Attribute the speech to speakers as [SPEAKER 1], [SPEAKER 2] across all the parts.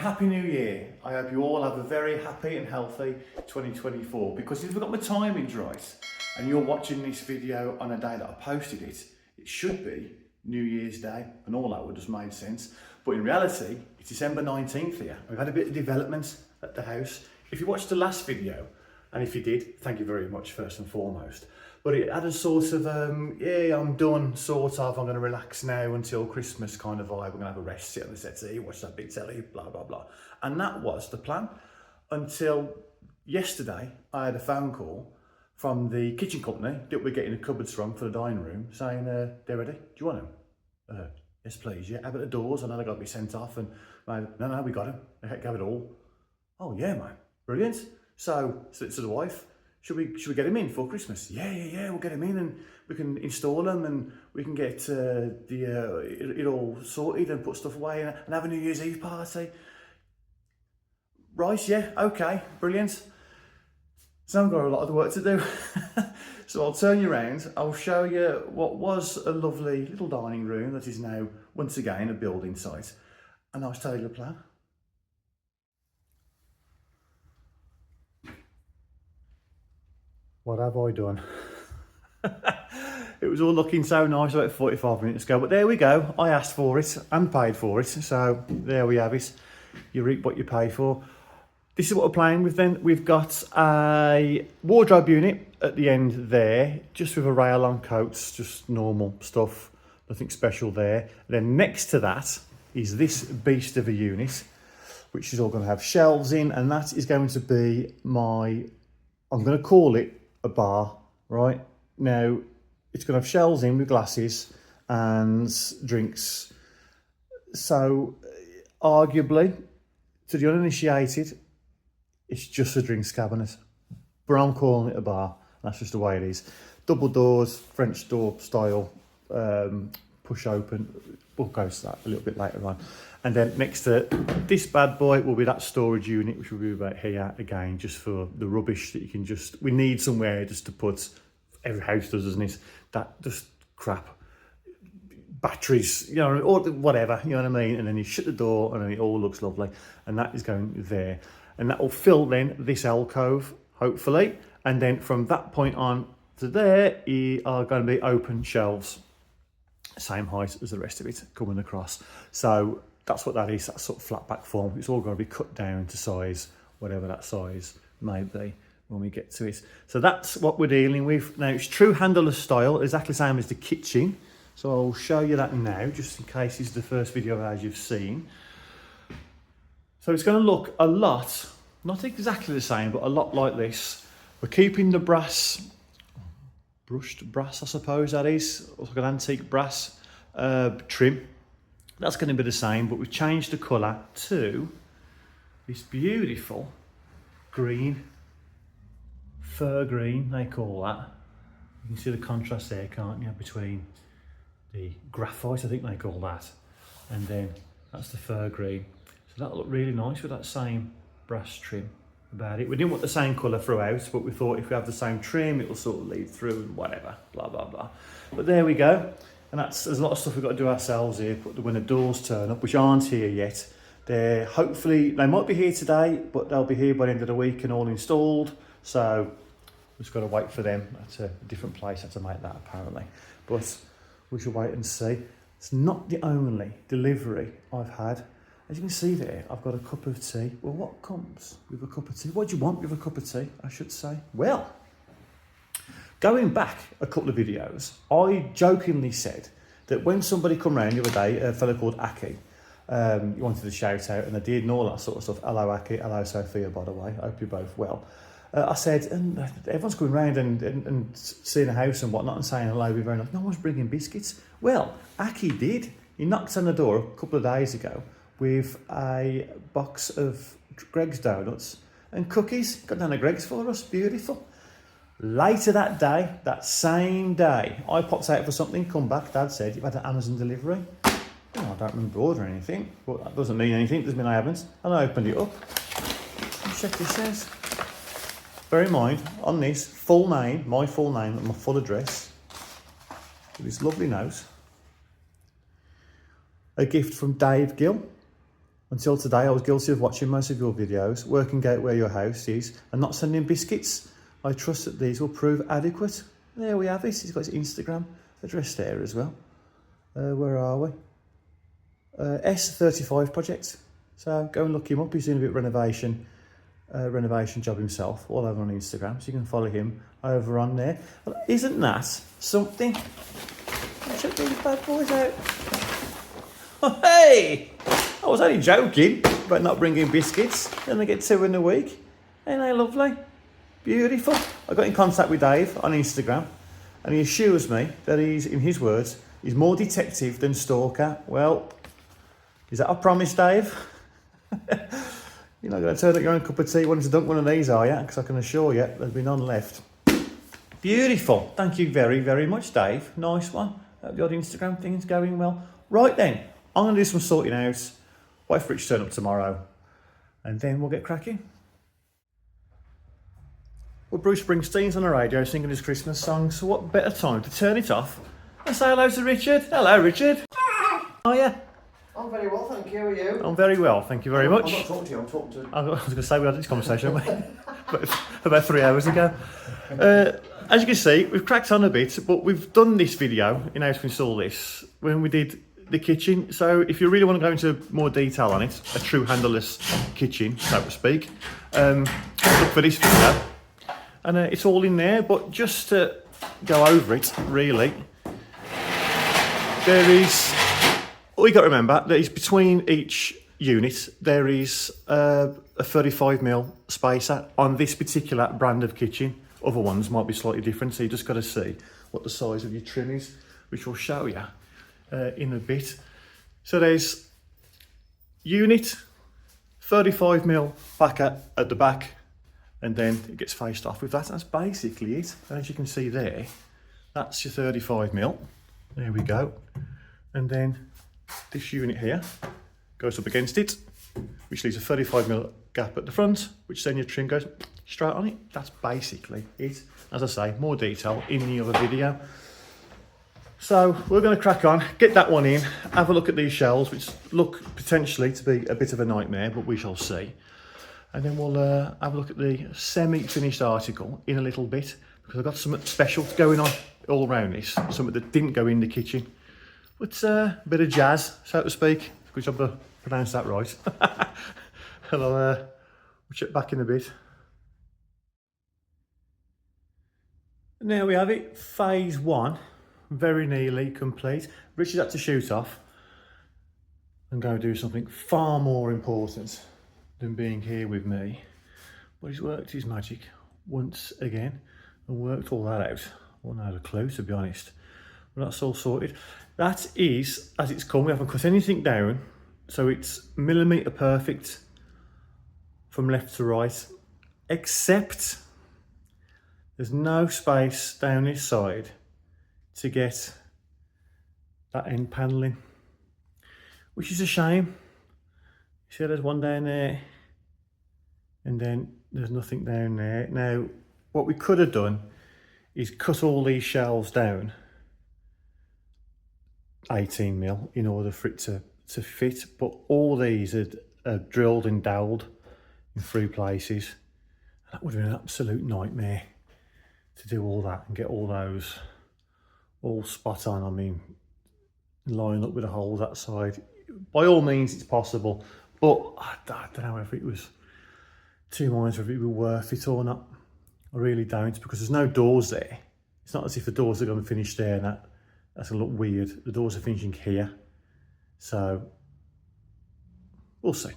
[SPEAKER 1] Happy New Year. I hope you all have a very happy and healthy 2024, because if I've got my timings right and you're watching this video on a day that I posted it, it should be New Year's Day, and all that would just made sense. But in reality, it's December 19th here. We've had a bit of development at the house. If you watched the last video, and if you did, thank you very much first and foremost. But it had a sort of, yeah, I'm done, sort of, I'm going to relax now until Christmas kind of vibe. We're going to have a rest, sit on the settee, watch that big telly, blah, blah, blah. And that was the plan until yesterday. I had a phone call from the kitchen company that we're getting the cupboards from for the dining room saying, they're ready, do you want them? Yes, please, yeah. How about the doors? I know they've got to be sent off. And no, we got them. They have it all. Oh, yeah, man, brilliant. So to the wife, should we get him in for Christmas? Yeah, we'll get him in and we can install them and we can get it all sorted and put stuff away and have a New Year's Eve party. Right, yeah, okay, brilliant. So I've got a lot of work to do. So I'll turn you around, I'll show you what was a lovely little dining room that is now, once again, a building site. And I'll tell you the plan. What have I done? It was all looking so nice about 45 minutes ago, but there we go. I asked for it and paid for it, so there we have it. You reap what you pay for. This is what we're playing with then. We've got a wardrobe unit at the end there, just with a rail on coats, just normal stuff, nothing special there. Then next to that is this beast of a unit, which is all going to have shelves in, and that is going to be my, I'm going to call it a bar, right? Now, it's going to have shelves in with glasses and drinks. So, arguably, to the uninitiated, it's just a drinks cabinet. But I'm calling it a bar. That's just the way it is. Double doors, French door style, push open. We'll go to that a little bit later on. And then next to this bad boy will be that storage unit, which will be about here again, just for the rubbish that you can just, we need somewhere just to put, every house does, doesn't it? That just crap, batteries, you know, or whatever, you know what I mean? And then you shut the door and then it all looks lovely. And that is going there. And that will fill then this alcove, hopefully. And then from that point on to there are going to be open shelves, same height as the rest of it coming across. So that's what that is, that sort of flat back form. It's all going to be cut down to size, whatever that size may be when we get to it. So that's what we're dealing with. Now, it's true handleless style, exactly the same as the kitchen. So I'll show you that now, just in case this is the first video of ours you've seen. So it's going to look a lot, not exactly the same, but a lot like this. We're keeping the brass, brushed brass, I suppose that is, like an antique brass trim. That's going to be the same, but we've changed the colour to this beautiful green, fir green, they call that. You can see the contrast there, can't you, between the graphite, I think they call that, and then that's the fir green. So that'll look really nice with that same brass trim about it. We didn't want the same colour throughout, but we thought if we have the same trim, it'll sort of lead through and whatever, blah, blah, blah. But there we go. And there's a lot of stuff we've got to do ourselves here, but when the doors turn up, which aren't here yet, they're hopefully, they might be here today, but they'll be here by the end of the week and all installed. So we've just got to wait for them at a different place to make that apparently. But we shall wait and see. It's not the only delivery I've had. As you can see there, I've got a cup of tea. Well, what comes with a cup of tea? What do you want with a cup of tea, I should say? Well, going back a couple of videos, I jokingly said that when somebody come round the other day, a fellow called Aki, you wanted to shout out, and I did, and all that sort of stuff. Hello, Aki. Hello, Sophia, by the way. I hope you're both well. I said, and everyone's going round and seeing a house and whatnot and saying hello, be very nice. No one's bringing biscuits. Well, Aki did. He knocked on the door a couple of days ago with a box of Greggs donuts and cookies. Got down to Greggs for us. Beautiful. Later that day, that same day, I popped out for something, come back, Dad said, you've had an Amazon delivery? Oh, I don't remember ordering anything, but that doesn't mean anything, doesn't mean I haven't. And I opened it up. And check this says. Bear in mind, on this, full name, my full name and my full address, with this lovely note, a gift from Dave Gill, Until today, I was guilty of watching most of your videos, working out where your house is, and not sending biscuits. I trust that these will prove adequate. There we have it. He's got his Instagram address there as well. Where are we? S35 project. So go and look him up. He's doing a bit of renovation job himself, all over on Instagram. So you can follow him over on there. Well, isn't that something? Check these bad boys out. Oh, hey! I was only joking about not bringing biscuits. Then I get 2 in a week. Ain't they lovely? Beautiful. I got in contact with Dave on Instagram, and he assures me that he's, in his words, he's more detective than stalker. Well, is that a promise, Dave? You're not going to turn up your own cup of tea wanting to dunk one of these, are you? Because I can assure you there'll be none left. Beautiful. Thank you very, very much, Dave. Nice one. The odd Instagram thing's going well. Right then, I'm going to do some sorting out. Wait for it to turn up tomorrow. And then we'll get cracking. Well, Bruce Springsteen's on the radio singing his Christmas song, so what better time to turn it off and say hello to Richard. Hello, Richard. How are you?
[SPEAKER 2] I'm very well, thank you. How are you?
[SPEAKER 1] I'm very well, thank you very much.
[SPEAKER 2] I'm not talking to you, I'm talking to...
[SPEAKER 1] I was going to say we had this conversation about 3 hours ago. As you can see, we've cracked on a bit, but we've done this video in how to install this when we did the kitchen. So if you really want to go into more detail on it, a true handleless kitchen, so to speak, look for this video. And it's all in there, but just to go over it, really, there is, all you got to remember, that is between each unit, there is a 35mm spacer on this particular brand of kitchen. Other ones might be slightly different, so you just got to see what the size of your trim is, which we'll show you in a bit. So there's unit, 35mm backer at the back, and then it gets faced off with that. That's basically it. And as you can see there, that's your 35mm. There we go. And then this unit here goes up against it, which leaves a 35mm gap at the front, which then your trim goes straight on it. That's basically it. As I say, more detail in the other video. So we're going to crack on, get that one in, have a look at these shelves, which look potentially to be a bit of a nightmare, but we shall see. And then we'll have a look at the semi-finished article in a little bit, because I've got something special going on all around this, something that didn't go in the kitchen. But a bit of jazz, so to speak. Good job to pronounce that right. And we'll check back in a bit. And there we have it, phase 1, very nearly complete. Richard's had to shoot off and go do something far more important than being here with me, but he's worked his magic once again and worked all that out. I wouldn't have a clue, to be honest, but that's all sorted. That is as it's come. We haven't cut anything down, so it's millimetre perfect from left to right, except there's no space down this side to get that end panelling, which is a shame. See, there's one down there, and then there's nothing down there. Now, what we could have done is cut all these shelves down 18mm in order for it to fit, but all these are drilled and doweled in 3 places. That would have been an absolute nightmare to do all that and get all those all spot on. I mean, line up with the holes that side. By all means, it's possible. But I don't know if it was 2 minds, whether it would be worth it or not. I really don't, because there's no doors there. It's not as if the doors are going to finish there and that's going to look weird. The doors are finishing here. So we'll see.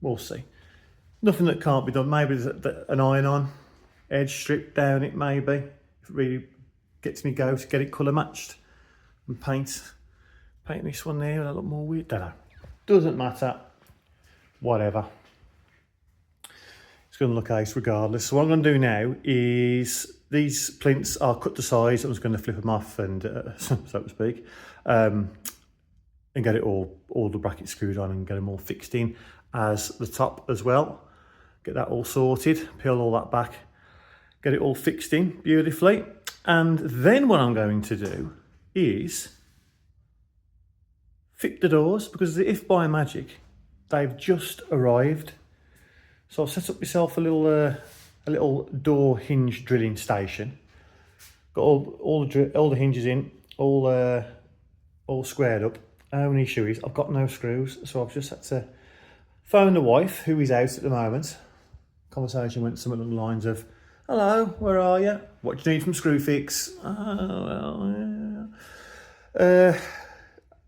[SPEAKER 1] We'll see. Nothing that can't be done. Maybe there's an iron-on edge strip down it, maybe. If it really gets me go to get it colour matched. And paint this one there, that'll look more weird. Don't know. Doesn't matter. Whatever. It's going to look ace regardless. So what I'm going to do now is, these plinths are cut to size. I'm just going to flip them off and, so to speak, and get it all the brackets screwed on and get them all fixed in as the top as well. Get that all sorted, peel all that back, get it all fixed in beautifully. And then what I'm going to do is fit the doors, because if by magic they've just arrived. So I've set up myself a little door hinge drilling station. Got all the hinges in, all squared up. Only issue is I've got no screws, so I've just had to phone the wife, who is out at the moment. Conversation went something along the lines of, "Hello, where are you? What do you need from Screwfix?" Oh, well, yeah.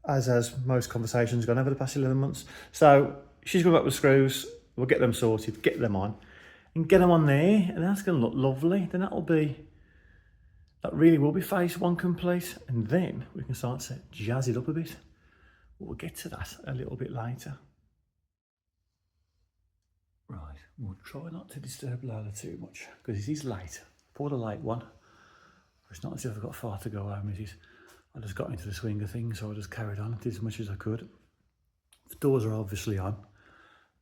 [SPEAKER 1] As most conversations gone over the past 11 months. So she's going back with screws. We'll get them sorted, get them on, and get them on there, and that's going to look lovely. Then that really will be phase one complete, and then we can start to jazz it up a bit. We'll get to that a little bit later. Right, we'll try not to disturb Lola too much, because it is late. For the late one, it's not as if I've got far to go home, is it? I just got into the swing of things, so I just carried on, did as much as I could. The doors are obviously on.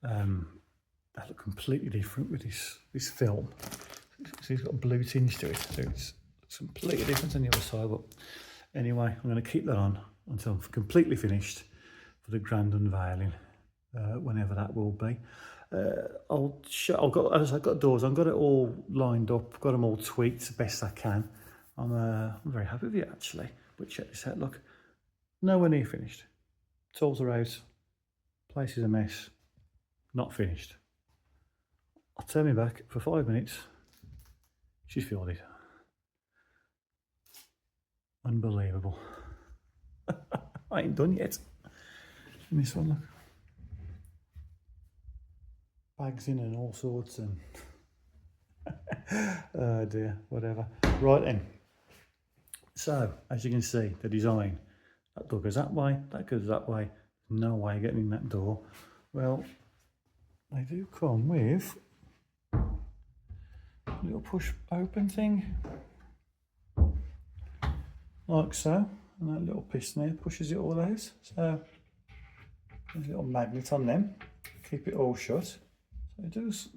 [SPEAKER 1] They look completely different with this film. So it's got a blue tinge to it, so it's completely different on the other side. But anyway, I'm going to keep that on until I'm completely finished for the grand unveiling, whenever that will be. I've got doors. I've got it all lined up. Got them all tweaked the best I can. I'm very happy with it actually. But check this out. Look, nowhere near finished. Tools are out. Place is a mess. Not finished. I'll turn me back for 5 minutes. She's filled it. Unbelievable. I ain't done yet. And this one, look. Bags in and all sorts and oh dear, whatever. Right then. So, as you can see, the design. That door goes that way, that goes that way. No way getting in that door. Well, they do come with a little push open thing. Like so. And that little piston there pushes it all out. So, there's a little magnet on them. Keep it all shut. So it does.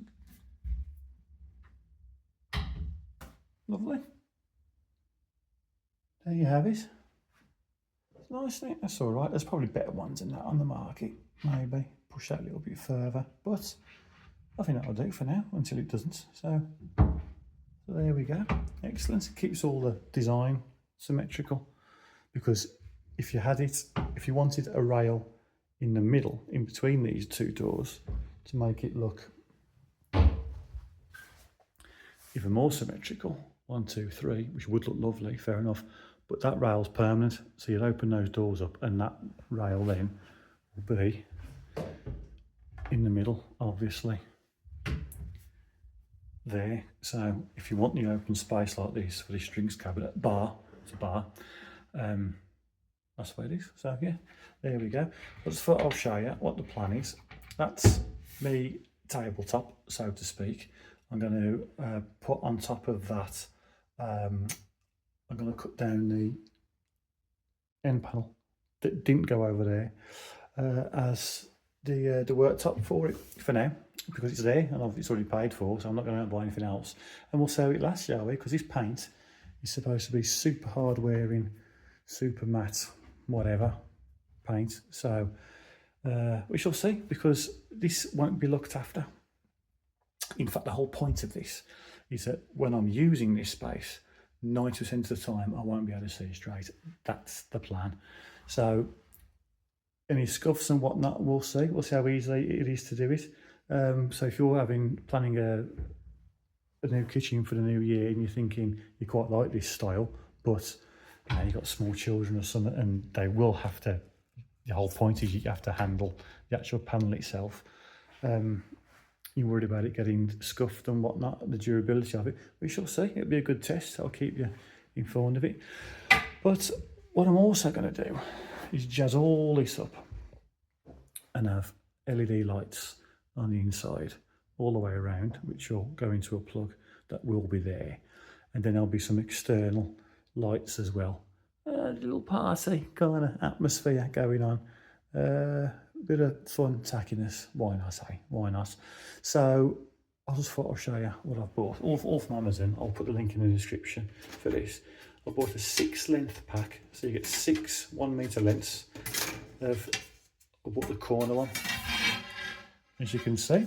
[SPEAKER 1] Lovely. There you have it. It's nice, isn't it? That's all right. There's probably better ones than that on the market. Maybe push that a little bit further, but I think that'll do for now until it doesn't. So there we go. Excellent. It keeps all the design symmetrical, because if you wanted a rail in the middle, in between these two doors, to make it look even more symmetrical, 1, 2, 3, which would look lovely, fair enough, but that rail's permanent, so you'd open those doors up and that rail then will be in the middle, obviously, there. So if you want the open space like this for this drinks cabinet, it's a bar, that's the way it is. So yeah, there we go. I just thought I'll show you what the plan is. That's the tabletop, so to speak. I'm going to put on top of that, I'm going to cut down the end panel that didn't go over there as the worktop for it for now, because it's there and it's already paid for, so I'm not going to buy anything else. And we'll see how it lasts, shall we? Because this paint is supposed to be super hard wearing, super matte, whatever paint. So we shall see, because this won't be looked after. In fact, the whole point of this is that when I'm using this space, 90% of the time I won't be able to see straight. That's the plan. So any scuffs and whatnot, we'll see. We'll see how easy it is to do it. So if you're planning a new kitchen for the new year and you're thinking you quite like this style, but you've got small children or something, and they will have to, the whole point is you have to handle the actual panel itself. You're worried about it getting scuffed and whatnot, the durability of it. We shall see. It'll be a good test. I'll keep you informed of it. But what I'm also going to do is jazz all this up and have LED lights on the inside all the way around, which will go into a plug that will be there. And then there'll be some external lights as well. A little party kind of atmosphere going on. Bit of fun tackiness, why not, say, why not? So I just thought I'll show you what I've bought, all from Amazon. I'll put the link in the description for this. I bought a 6 length pack, so you get 6 1 metre lengths of, I bought the corner one, as you can see.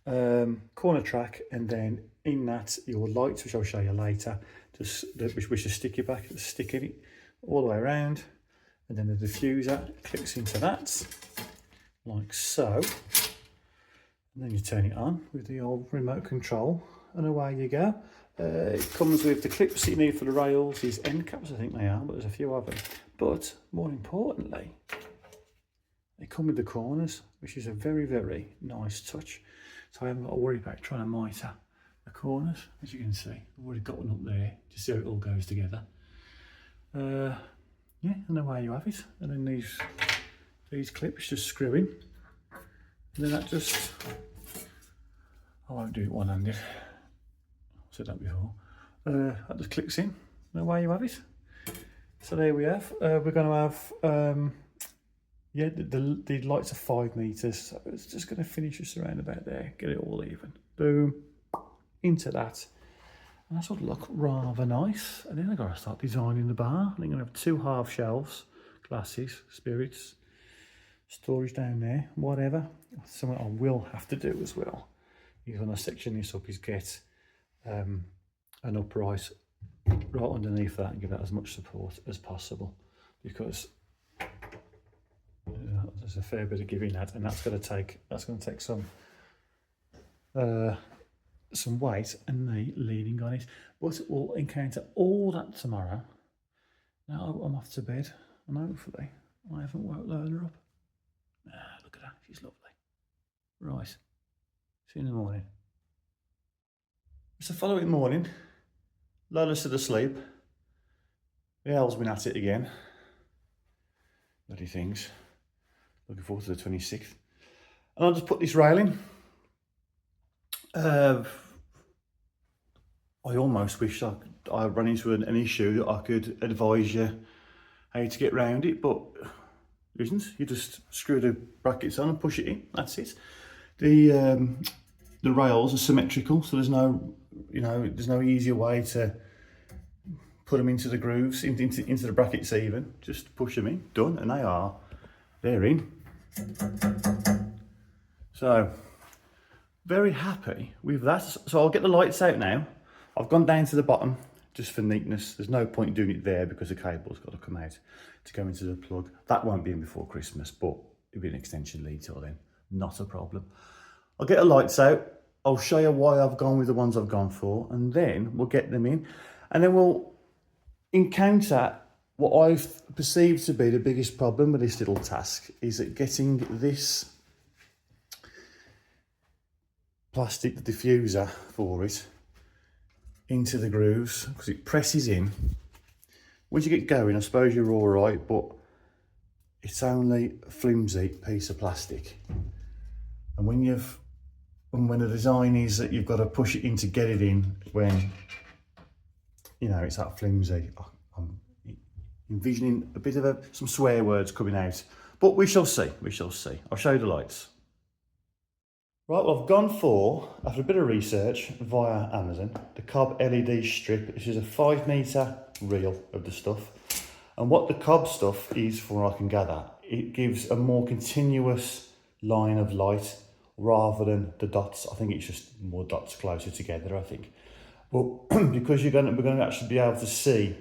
[SPEAKER 1] Corner track, and then in that your lights, which I'll show you later, which is sticky back, sticking it all the way around, and then the diffuser clicks into that like so, and then you turn it on with the old remote control, and away you go. It comes with the clips that you need for the rails, these end caps, I think they are, but there's a few of them. But more importantly, they come with the corners, which is a very, very nice touch. So I haven't got to worry about trying to mitre the corners. As you can see, I've already got one up there to see how it all goes together. Yeah, and away you have it. And then these clips just screw in. And then that just, I won't do it one-handed. I've said that before. That just clicks in, and away you have it. So there we have. We're going to have, yeah, the lights are 5 meters, so it's just going to finish us around about there, get it all even. Boom, into that. And that's what look rather nice. And then I've got to start designing the bar. I'm going to have 2 half shelves, glasses, spirits, storage down there, whatever. Something I will have to do as well is when I section this up is get an upright right underneath that and give that as much support as possible, because there's a fair bit of giving that, and that's going to take some weight and me leaning on it. But we'll encounter all that tomorrow. Now I'm off to bed, and hopefully I haven't woke Lola up. Look at her, she's lovely. Right, see you in the morning. It's the following morning. Lola's still asleep. The owl's been at it again. Bloody things. Looking forward to the 26th. And I'll just put this railing. I almost wish I ran into an issue that I could advise you how to get round it, but there isn't. You just screw the brackets on and push it in. That's it. The rails are symmetrical, so there's no, there's no easier way to put them into the grooves, into the brackets even. Just push them in, done, and they're in. So, very happy with that. So I'll get the lights out now. I've gone down to the bottom just for neatness. There's no point doing it there because the cable's got to come out to go into the plug. That won't be in before Christmas, but it'll be an extension lead till then. Not a problem. I'll get the lights out. I'll show you why I've gone with the ones I've gone for, and then we'll get them in, and then we'll encounter what I've perceived to be the biggest problem with this little task, is that getting this plastic diffuser for it into the grooves, because it presses in. Once you get going, I suppose you're all right, but it's only a flimsy piece of plastic. And when the design is that you've got to push it in to get it in, when it's that flimsy, I'm envisioning a bit of some swear words coming out, but we shall see. I'll show you the lights. Right, well, I've gone for, after a bit of research via Amazon, the Cobb LED strip. This is a 5 meter reel of the stuff, and what the Cobb stuff is, from what I can gather, it gives a more continuous line of light rather than the dots. I think it's just more dots closer together, I think. But because we're going to actually be able to see,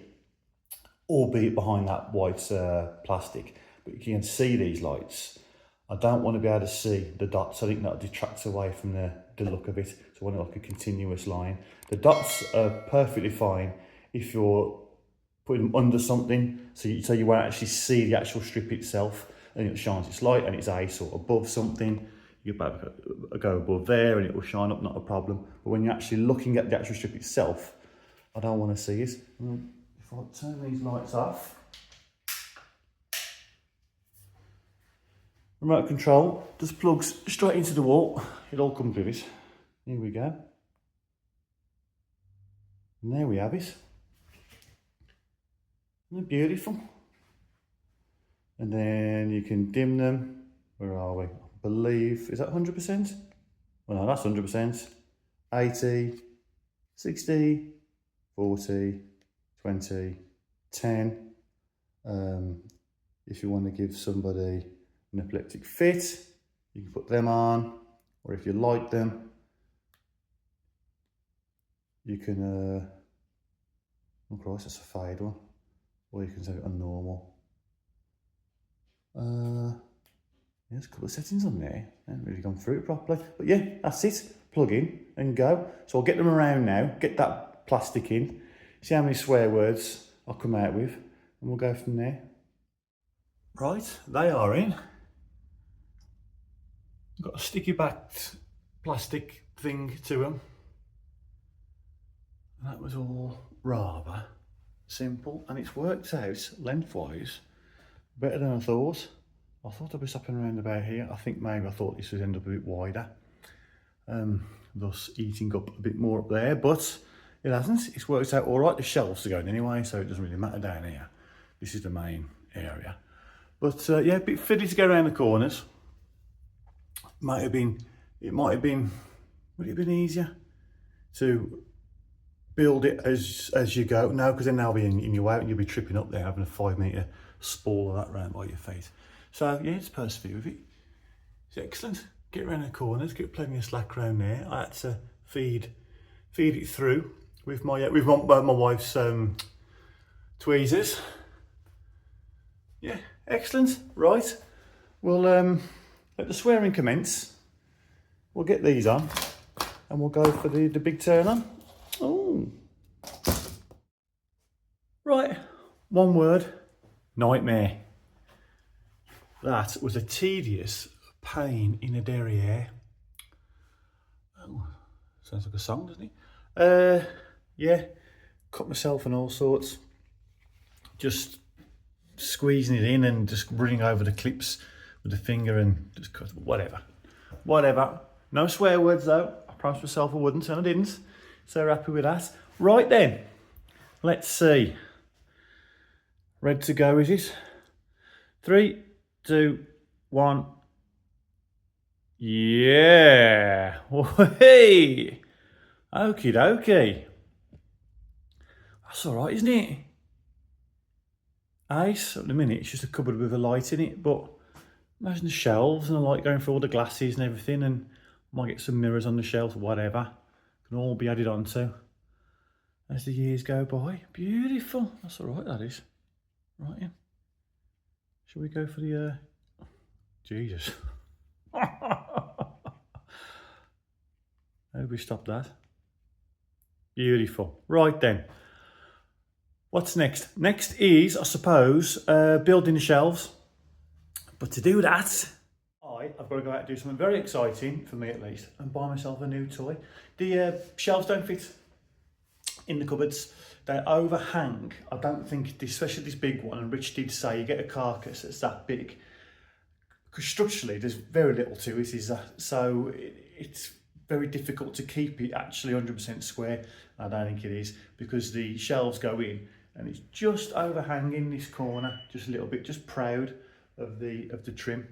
[SPEAKER 1] albeit behind that white plastic, but you can see these lights. I don't want to be able to see the dots. I think that detracts away from the look of it. So I want it like a continuous line. The dots are perfectly fine if you're putting them under something, so you won't actually see the actual strip itself, and it shines its light, and it's a sort of above something. You go above there and it will shine up, not a problem. But when you're actually looking at the actual strip itself, I don't want to see it. If I turn these lights off, remote control just plugs straight into the wall. It all comes with it. Here we go. And there we have it. Isn't it beautiful? And then you can dim them. Where are we? I believe, is that 100%? Well, no, that's 100%. 80, 60, 40, 20, 10. If you want to give somebody an epileptic fit, You can put them on, or if you like them, you can, oh Christ, that's a fade one, or you can set it on normal. There's a couple of settings on there. I haven't really gone through it properly. But yeah, that's it. Plug in and go. So I'll get them around now, get that plastic in, see how many swear words I'll come out with, and we'll go from there. Right, they are in. Got a sticky backed plastic thing to them. That was all rather simple, and it's worked out lengthwise better than I thought. I thought I'd be stopping around about here. I think maybe I thought this would end up a bit wider, thus eating up a bit more up there, but it hasn't. It's worked out all right. The shelves are going anyway, so it doesn't really matter down here. This is the main area. But yeah, a bit fiddly to go around the corners. It might have been, would it have been easier to build it as you go? No, because then they'll be in your way and you'll be tripping up there having a 5 metre spool of that round by your feet. So yeah, just persevere with it. It's excellent. Get around the corners, get plenty of slack around there. I had to feed it through with my wife's tweezers. Yeah, excellent. Right, we'll let the swearing commence. We'll get these on and we'll go for the big turn on. Oh, right. One word: nightmare. That was a tedious pain in the derriere. Oh, sounds like a song, doesn't it? Yeah, cut myself and all sorts. Just squeezing it in and just running over the clips with the finger and just cut, whatever. No swear words though. I promised myself I wouldn't and I didn't. So happy with that. Right then, let's see. Ready to go, is it? 3, 2, 1. Yeah. Hey. Okie dokie. That's all right, isn't it? Ace. At the minute, it's just a cupboard with a light in it, but imagine the shelves and I like going through all the glasses and everything, and might get some mirrors on the shelves, whatever. Can all be added onto as the years go by. Beautiful. That's all right, that is. Right, yeah. Shall we go for the, Jesus. How do we stop that? Beautiful. Right then. What's next? Next is, I suppose, building the shelves. But to do that, I've got to go out and do something very exciting, for me at least, and buy myself a new toy. The shelves don't fit in the cupboards. They overhang. I don't think, especially this big one, and Rich did say you get a carcass that's that big, because structurally there's very little to it, is that, so it's very difficult to keep it actually 100% square. I don't think it is, because the shelves go in and it's just overhanging this corner just a little bit, just proud of the trim,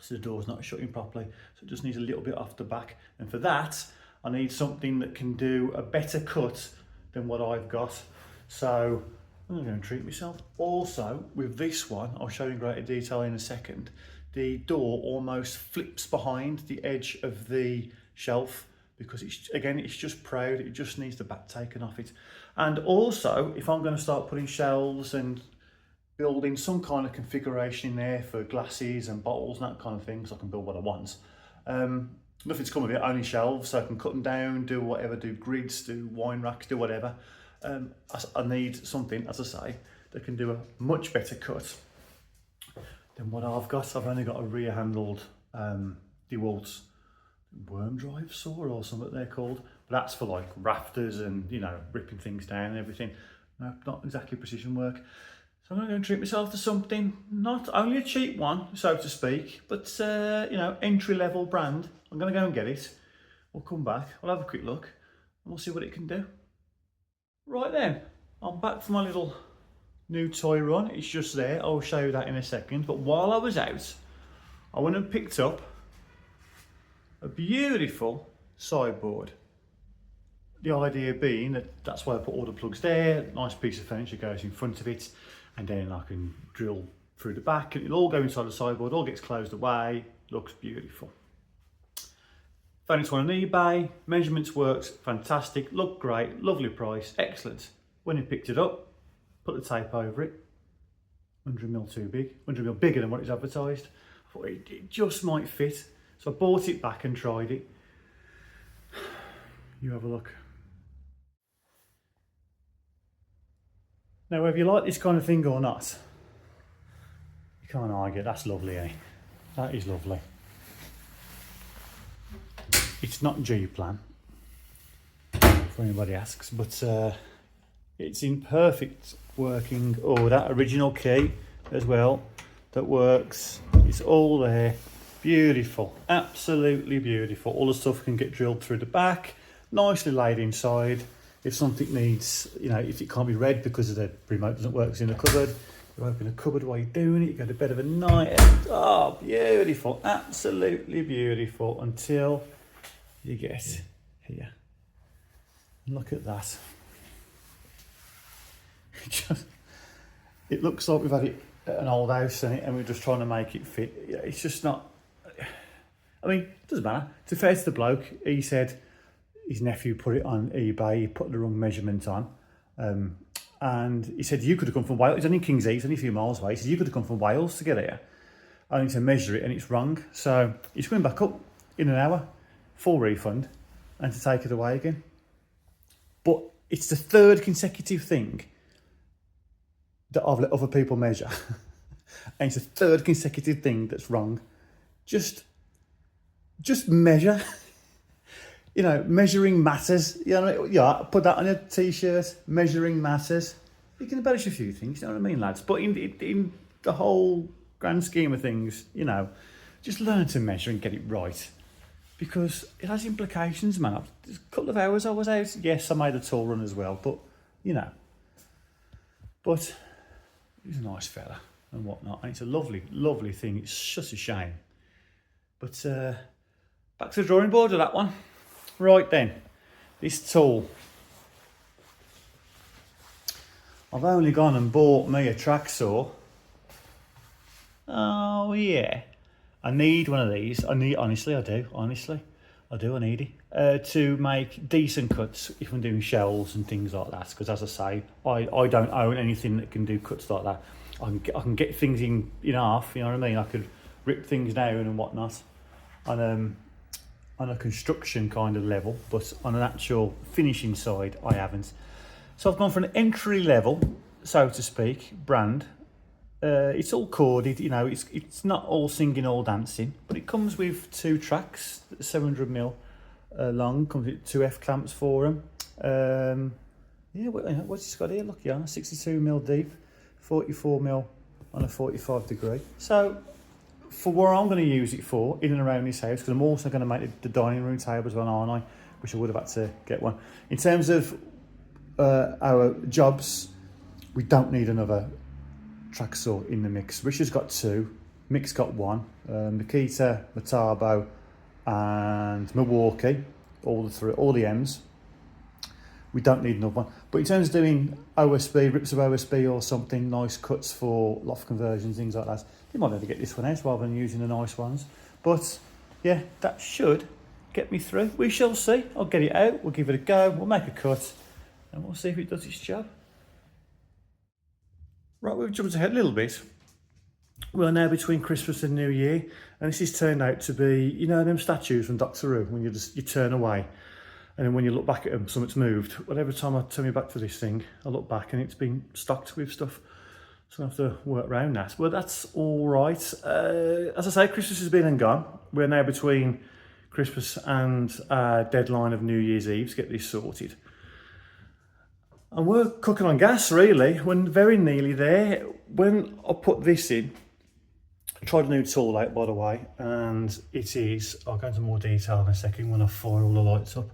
[SPEAKER 1] so the door's not shutting properly, so it just needs a little bit off the back, and for that I need something that can do a better cut than what I've got. So I'm going to treat myself. Also with this one, I'll show you in greater detail in a second, the door almost flips behind the edge of the shelf because it's just proud. It just needs the back taken off it. And also, if I'm going to start putting shelves and building some kind of configuration in there for glasses and bottles and that kind of thing, so I can build what I want. Nothing's come of it, only shelves, so I can cut them down, do whatever, do grids, do wine racks, do whatever. I need something, as I say, that can do a much better cut than what I've got. I've only got a rear-handled DeWalt worm drive saw or something they're called, but that's for like rafters and, you know, ripping things down and everything. No, not exactly precision work. So I'm going to go and treat myself to something, not only a cheap one, so to speak, but, you know, entry-level brand. I'm going to go and get it. We'll come back, we'll have a quick look, and we'll see what it can do. Right then, I'm back for my little new toy run. It's just there. I'll show you that in a second. But while I was out, I went and picked up a beautiful sideboard. The idea being that that's why I put all the plugs there. Nice piece of furniture goes in front of it, and then I can drill through the back, and it'll all go inside the sideboard, all gets closed away, looks beautiful. Found this one on eBay, measurements works fantastic, looked great, lovely price, excellent. When he picked it up, put the tape over it, 100mm too big, 100mm bigger than what it's advertised. I thought it just might fit, so I bought it back and tried it. You have a look. Now, whether you like this kind of thing or not, you can't argue. That's lovely, eh? That is lovely. It's not G-plan, for anybody asks, but it's in perfect working order. Original key as well that works. It's all there. Beautiful, absolutely beautiful. All the stuff can get drilled through the back, nicely laid inside. If something needs, you know, if it can't be read because the remote doesn't work, it's in the cupboard, you open the cupboard while you're doing it, you go to bed of a night. Oh, beautiful, absolutely beautiful, until you get here. Look at that. It looks like we've had it at an old house and we're just trying to make it fit. It's just not, I mean, it doesn't matter. To be fair to the bloke, he said his nephew put it on eBay, he put the wrong measurement on. And he said, you could have come from Wales. He's only in King's Heath, only a few miles away. He said, you could have come from Wales to get here. I need to measure it and it's wrong. So he's coming back up in an hour, full refund, and to take it away again. But it's the third consecutive thing that I've let other people measure. And it's the third consecutive thing that's wrong. Just measure. You know, measuring matters. You know, yeah, put that on a t-shirt. Measuring matters. You can embellish a few things, you know what I mean, lads? But in the whole grand scheme of things, you know, just learn to measure and get it right. Because it has implications, man. A couple of hours I was out. Yes, I made a tool run as well, but, you know. But he's a nice fella and whatnot. And it's a lovely, lovely thing. It's just a shame. But back to the drawing board of that one. Right then, this tool. I've only gone and bought me a track saw. Oh yeah. I need one of these. I need, honestly, I do. Honestly, I do. I need it to make decent cuts if I'm doing shells and things like that. Because as I say, I don't own anything that can do cuts like that. I can get things in half. You know what I mean? I could rip things down and whatnot. On a construction kind of level, but on an actual finishing side, I haven't. So I've gone for an entry level, so to speak, brand. It's all corded, you know, it's not all singing, all dancing, but it comes with two tracks, 700mm long, comes with two F clamps for them. Yeah, what's it got here? Look, yeah, 62mm deep, 44mm on a 45 degree. So for what I'm going to use it for, in and around this house, because I'm also going to make the dining room table as well, aren't I? Which I would have had to get one. In terms of our jobs, we don't need another track saw in the mix. Richard's got two, Mick's got one. Makita, Metabo and Milwaukee, all the M's. We don't need another one. But in terms of doing OSB, rips of OSB or something, nice cuts for loft conversions, things like that, you might have to get this one out rather than using the nice ones. But yeah, that should get me through. We shall see. I'll get it out, we'll give it a go, we'll make a cut, and we'll see if it does its job. Right, we've jumped ahead a little bit. We're now between Christmas and New Year, and this has turned out to be, you know, them statues from Doctor Who, when you turn away, and then when you look back at them, something's moved. But every time I turn me back to this thing, I look back and it's been stocked with stuff. So I have to work around that. But that's all right. As I say, Christmas has been and gone. We're now between Christmas and deadline of New Year's Eve to get this sorted. And we're cooking on gas, really. We're very nearly there. When I put this in, I tried a new tool out, by the way, and it is, I'll go into more detail in a second when I fire all the lights up.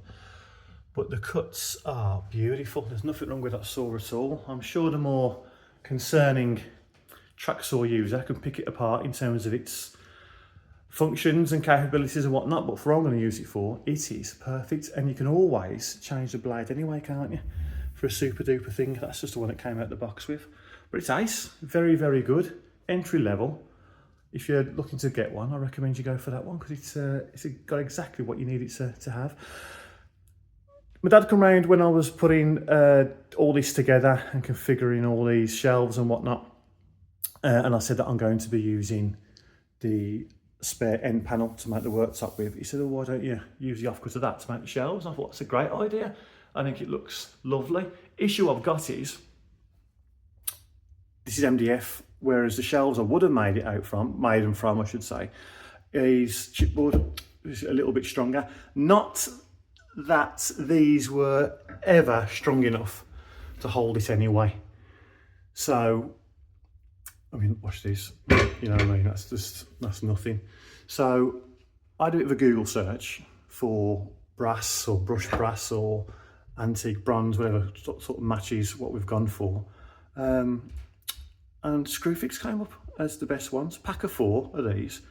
[SPEAKER 1] But the cuts are beautiful. There's nothing wrong with that saw at all. I'm sure the more concerning track saw user can pick it apart in terms of its functions and capabilities and whatnot, but for what I'm going to use it for, it is perfect. And you can always change the blade anyway, can't you? For a super duper thing. That's just the one it came out the box with. But it's ace. Very, very good. entry level. If you're looking to get one, I recommend you go for that one because it's got exactly what you need it to have. My dad come round when I was putting all this together and configuring all these shelves and whatnot, and I said that I'm going to be using the spare end panel to make the worktop with. He said, oh, why don't you use the offcut of that to make the shelves? And I thought, that's a great idea. I think it looks lovely. Issue I've got is, this is MDF, whereas the shelves I would have made them from, I should say, is chipboard, is a little bit stronger. Not that these were ever strong enough to hold it anyway. So, I mean, watch this, you know what I mean, that's nothing. So I do a bit of a Google search for brass or brushed brass or antique bronze, whatever sort of matches what we've gone for. And Screwfix came up as the best ones. Pack of 4 of these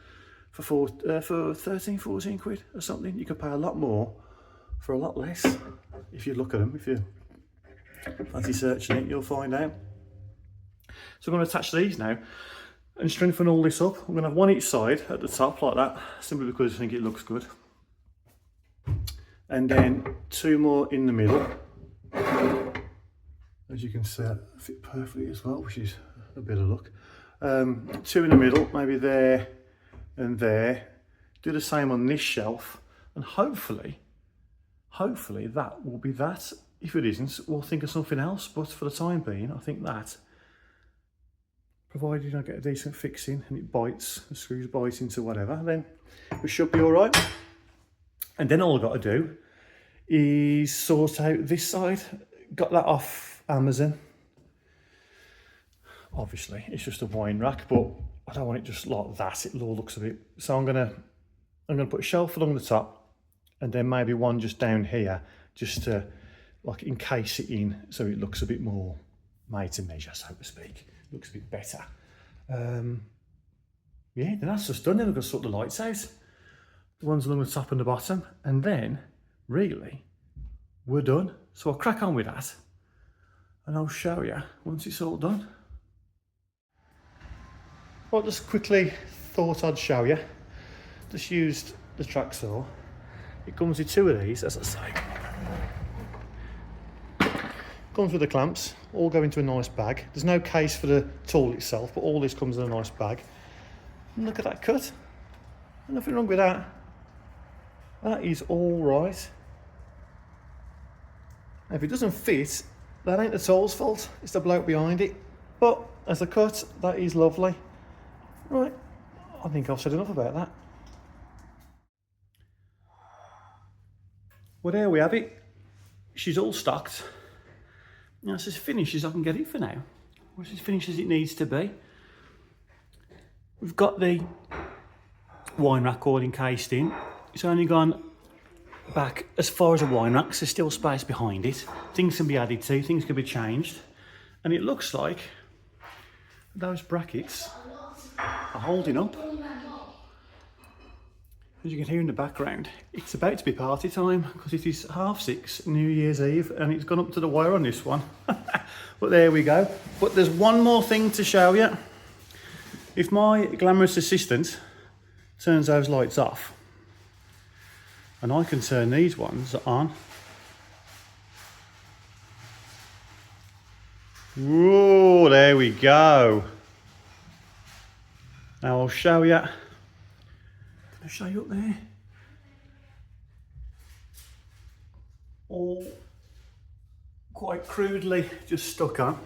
[SPEAKER 1] for 13, 14 quid or something. You could pay a lot more for a lot less. If you look at them, if you fancy searching it, you'll find out. So I'm going to attach these now and strengthen all this up. I'm going to have one each side at the top like that, simply because I think it looks good. And then 2 more in the middle. As you can see, fit perfectly as well, which is a bit of luck. 2 in the middle, maybe there and there. Do the same on this shelf, and hopefully that will be that. If it isn't, we'll think of something else, but for the time being, I think that, provided I get a decent fixing and it bites, the screws bite into whatever, then we should be all right. And then all I've got to do is sort out this side. Got that off Amazon. Obviously, it's just a wine rack, but I don't want it just like that. It all looks a bit. So I'm gonna put a shelf along the top, and then maybe one just down here, just to like encase it in, so it looks a bit more made to measure, so to speak. Looks a bit better. Yeah, then that's just done. Then we've got to sort the lights out. The ones along the top and the bottom, and then really we're done. So I'll crack on with that, and I'll show you once it's all done. Well, just quickly thought I'd show you. Just used the track saw. It comes with 2 of these, as I say. Comes with the clamps, all go into a nice bag. There's no case for the tool itself, but all this comes in a nice bag. And look at that cut. Nothing wrong with that. That is all right. Now, if it doesn't fit, that ain't the tool's fault, it's the bloke behind it. But as a cut, that is lovely. Right, I think I've said enough about that. Well, there we have it. She's all stocked. Now, it's as finished as I can get it for now. Or it's as finished as it needs to be. We've got the wine rack all encased in. It's only gone back as far as a wine rack, so there's still space behind it. Things can be added to, things can be changed. And it looks like those brackets are holding up. As you can hear in the background, it's about to be party time because it is 6:30 New Year's Eve and it's gone up to the wire on this one. But there we go. But there's one more thing to show you. If my glamorous assistant turns those lights off, and I can turn these ones on. Whoa, there we go. Now I'll show you. Can I show you up there? All quite crudely just stuck on.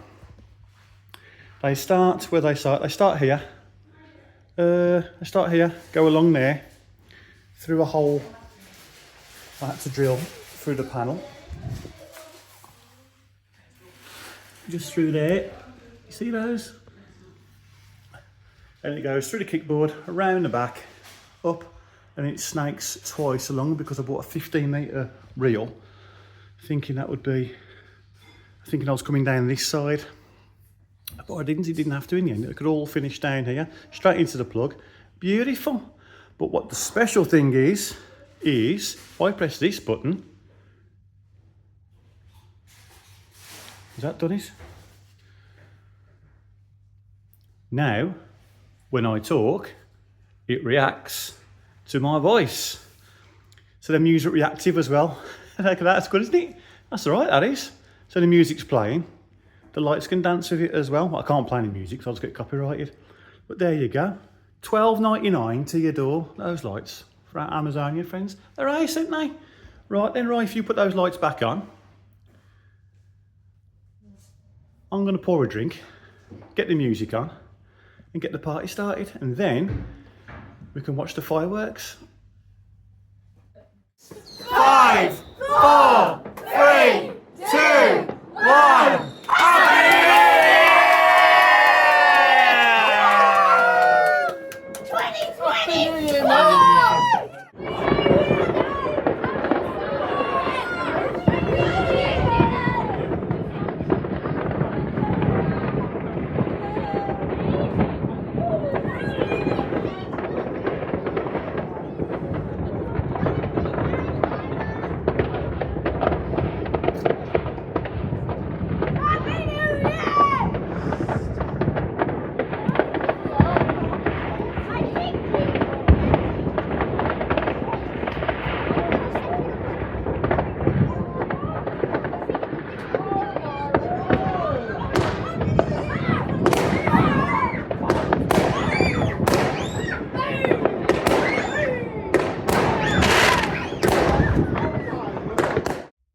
[SPEAKER 1] They start where they start. They start here. They start here, go along there, through a hole I had to drill through the panel. Just through there. You see those? And it goes through the kickboard, around the back, up, and it snakes twice along because I bought a 15-metre reel, thinking that would be, thinking I was coming down this side. But I didn't, it didn't have to in the end. It could all finish down here, straight into the plug. Beautiful. But what the special thing is if I press this button, has that done it? Now, when I talk, it reacts to my voice. So the music reactive as well. Look at that, that's good, isn't it? That's all right, that is. So the music's playing. The lights can dance with it as well. I can't play any music, so I'll just get copyrighted. But there you go. $12.99 to your door, those lights. For our Amazonian friends. They're ace, aren't they? Right then, right, if you put those lights back on, I'm going to pour a drink, get the music on, and get the party started. And then we can watch the fireworks. 5, 4, 3, 2, 1.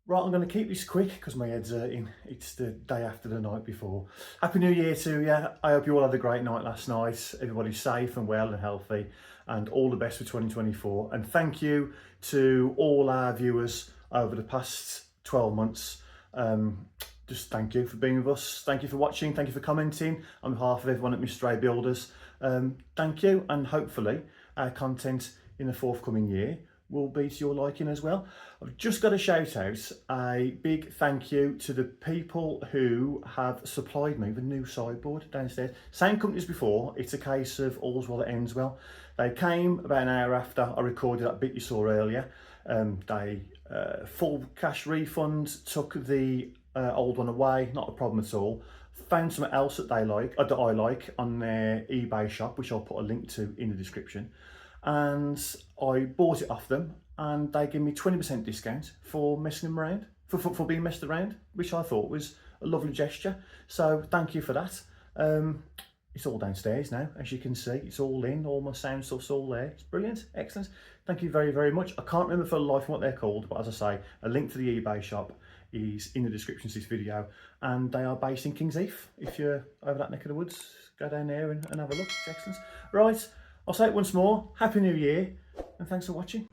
[SPEAKER 1] Right, I'm going to keep this quick because my head's hurting. It's the day after the night before. Happy New Year to you. I hope you all had a great night last night. Everybody's safe and well and healthy, and all the best for 2024. And thank you to all our viewers over the past 12 months. Just thank you for being with us. Thank you for watching. Thank you for commenting on behalf of everyone at Mr. A Builders. Thank you, and hopefully our content in the forthcoming year will be to your liking as well. I've just got to shout out a big thank you to the people who have supplied me with a new sideboard downstairs. Same company as before. It's a case of all's well that ends well. They came about an hour after I recorded that bit you saw earlier. They full cash refund, took the old one away, not a problem at all. Found something else that they like, that I like, on their eBay shop, which I'll put a link to in the description. And I bought it off them, and they gave me 20% discount for messing them around, for being messed around, which I thought was a lovely gesture. So thank you for that. It's all downstairs now, as you can see. It's all in, all my sound stuff's all there. It's brilliant, excellent. Thank you very, very much. I can't remember for the life what they're called, but as I say, a link to the eBay shop is in the description of this video, and they are based in Kings Heath. If you're over that neck of the woods, go down there and have a look. It's excellent. Right, I'll say it once more. Happy New Year, and thanks for watching.